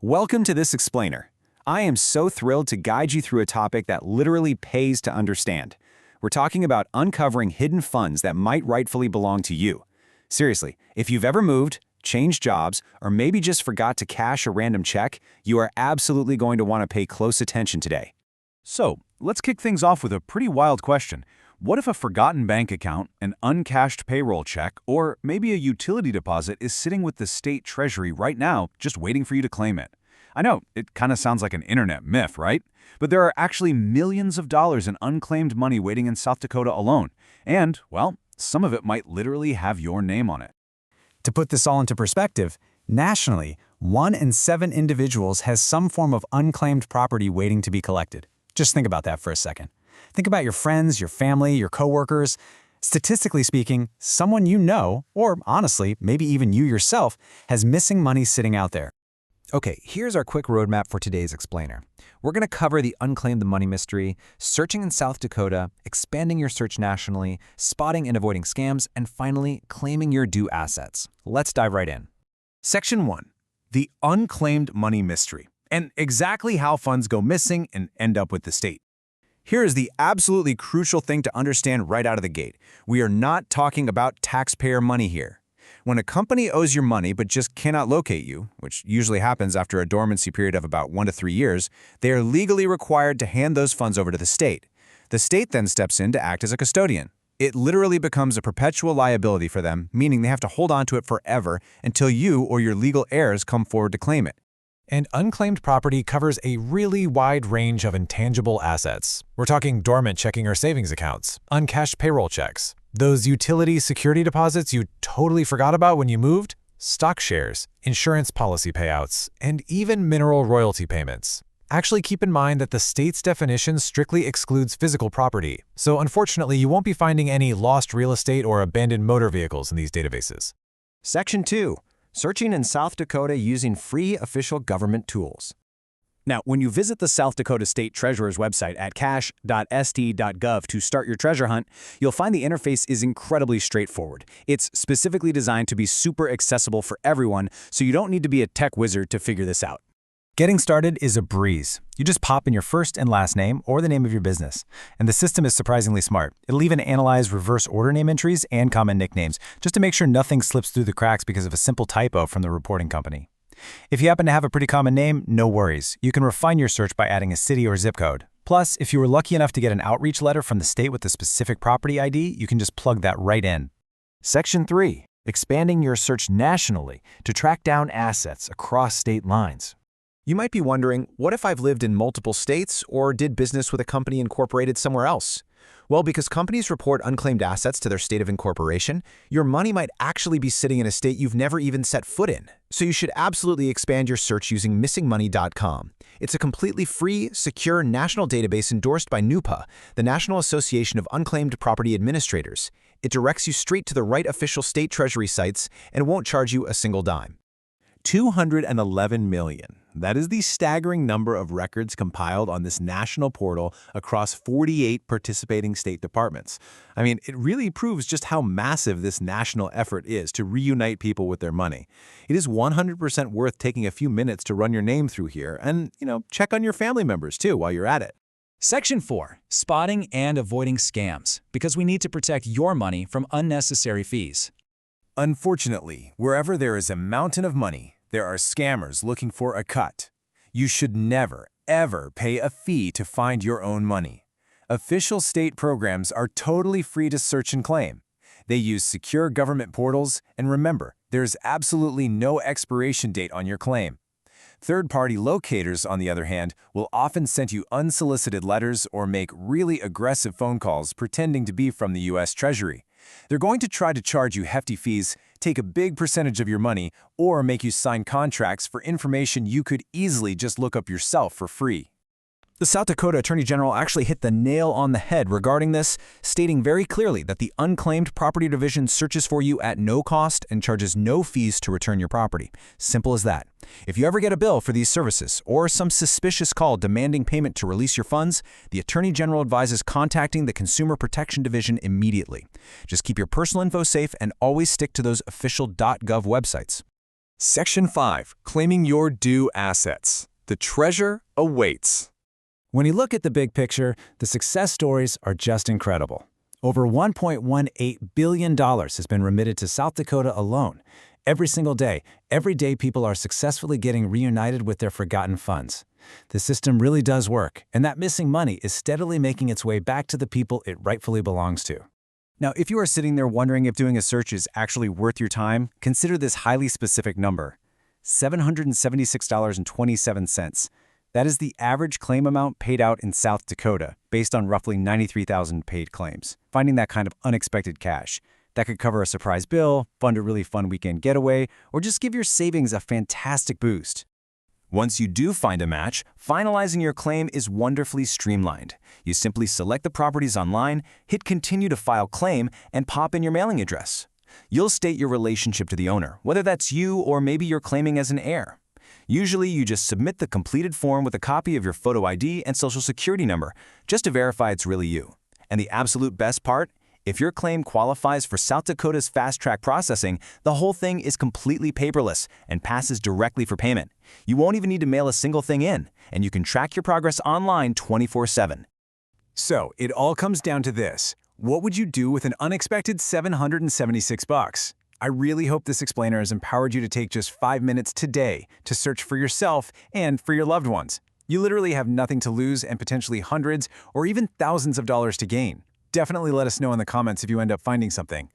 Welcome to this explainer. I am so thrilled to guide you through a topic that literally pays to understand. We're talking about uncovering hidden funds that might rightfully belong to you. Seriously, if you've ever moved, changed jobs, or maybe just forgot to cash a random check, you are absolutely going to want to pay close attention today. So, let's kick things off with a pretty wild question. What if a forgotten bank account, an uncashed payroll check, or maybe a utility deposit is sitting with the state treasury right now, just waiting for you to claim it? I know, it kind of sounds like an internet myth, right? But there are actually millions of dollars in unclaimed money waiting in South Dakota alone. And, well, some of it might literally have your name on it. To put this all into perspective, nationally, 1 in 7 individuals has some form of unclaimed property waiting to be collected. Just think about that for a second. Think about your friends, your family, your coworkers. Statistically speaking, someone you know, or honestly, maybe even you yourself, has missing money sitting out there. Okay, here's our quick roadmap for today's explainer. We're going to cover the unclaimed money mystery, searching in South Dakota, expanding your search nationally, spotting and avoiding scams, and finally, claiming your due assets. Let's dive right in. Section 1. The unclaimed money mystery, and exactly how funds go missing and end up with the state. Here is the absolutely crucial thing to understand right out of the gate. We are not talking about taxpayer money here. When a company owes your money but just cannot locate you, which usually happens after a dormancy period of about 1 to 3 years, they are legally required to hand those funds over to the state. The state then steps in to act as a custodian. It literally becomes a perpetual liability for them, meaning they have to hold on to it forever until you or your legal heirs come forward to claim it. And unclaimed property covers a really wide range of intangible assets. We're talking dormant checking or savings accounts, uncashed payroll checks, those utility security deposits you totally forgot about when you moved, stock shares, insurance policy payouts, and even mineral royalty payments. Actually, keep in mind that the state's definition strictly excludes physical property, so unfortunately you won't be finding any lost real estate or abandoned motor vehicles in these databases. Section 2. Searching in South Dakota using free official government tools. Now, when you visit the South Dakota State Treasurer's website at cash.st.gov to start your treasure hunt, you'll find the interface is incredibly straightforward. It's specifically designed to be super accessible for everyone, so you don't need to be a tech wizard to figure this out. Getting started is a breeze. You just pop in your first and last name or the name of your business. And the system is surprisingly smart. It'll even analyze reverse order name entries and common nicknames, just to make sure nothing slips through the cracks because of a simple typo from the reporting company. If you happen to have a pretty common name, no worries. You can refine your search by adding a city or zip code. Plus, if you were lucky enough to get an outreach letter from the state with a specific property ID, you can just plug that right in. Section 3. Expanding your search nationally to track down assets across state lines. You might be wondering, what if I've lived in multiple states or did business with a company incorporated somewhere else? Well, because companies report unclaimed assets to their state of incorporation, your money might actually be sitting in a state you've never even set foot in. So you should absolutely expand your search using missingmoney.com. It's a completely free, secure national database endorsed by NUPA, the National Association of Unclaimed Property Administrators. It directs you straight to the right official state treasury sites and won't charge you a single dime. 211 million. That is the staggering number of records compiled on this national portal across 48 participating state departments. I mean, it really proves just how massive this national effort is to reunite people with their money. It is 100% worth taking a few minutes to run your name through here and, check on your family members too while you're at it. Section 4. Spotting and avoiding scams, because we need to protect your money from unnecessary fees. Unfortunately, wherever there is a mountain of money, there are scammers looking for a cut. You should never, ever pay a fee to find your own money. Official state programs are totally free to search and claim. They use secure government portals, and remember, there's absolutely no expiration date on your claim. Third-party locators, on the other hand, will often send you unsolicited letters or make really aggressive phone calls pretending to be from the U.S. Treasury. They're going to try to charge you hefty fees, take a big percentage of your money, or make you sign contracts for information you could easily just look up yourself for free. The South Dakota Attorney General actually hit the nail on the head regarding this, stating very clearly that the Unclaimed Property Division searches for you at no cost and charges no fees to return your property. Simple as that. If you ever get a bill for these services or some suspicious call demanding payment to release your funds, the Attorney General advises contacting the Consumer Protection Division immediately. Just keep your personal info safe and always stick to those official .gov websites. Section 5. Claiming your due assets. The treasure awaits. When you look at the big picture, the success stories are just incredible. Over $1.18 billion has been remitted to South Dakota alone. Every single day, every day people are successfully getting reunited with their forgotten funds. The system really does work, and that missing money is steadily making its way back to the people it rightfully belongs to. Now, if you are sitting there wondering if doing a search is actually worth your time, consider this highly specific number: $776.27. That is the average claim amount paid out in South Dakota, based on roughly 93,000 paid claims. Finding that kind of unexpected cash that could cover a surprise bill, fund a really fun weekend getaway, or just give your savings a fantastic boost. Once you do find a match, finalizing your claim is wonderfully streamlined. You simply select the properties online, hit Continue to file claim, and pop in your mailing address. You'll state your relationship to the owner, whether that's you or maybe you're claiming as an heir. Usually, you just submit the completed form with a copy of your photo ID and social security number, just to verify it's really you. And the absolute best part? If your claim qualifies for South Dakota's fast-track processing, the whole thing is completely paperless and passes directly for payment. You won't even need to mail a single thing in, and you can track your progress online 24/7. So, it all comes down to this. What would you do with an unexpected $776? I really hope this explainer has empowered you to take just 5 minutes today to search for yourself and for your loved ones. You literally have nothing to lose and potentially hundreds or even thousands of dollars to gain. Definitely let us know in the comments if you end up finding something.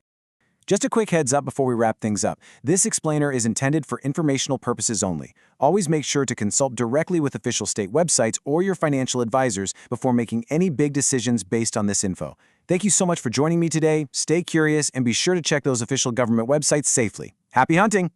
Just a quick heads up before we wrap things up. This explainer is intended for informational purposes only. Always make sure to consult directly with official state websites or your financial advisors before making any big decisions based on this info. Thank you so much for joining me today. Stay curious and be sure to check those official government websites safely. Happy hunting!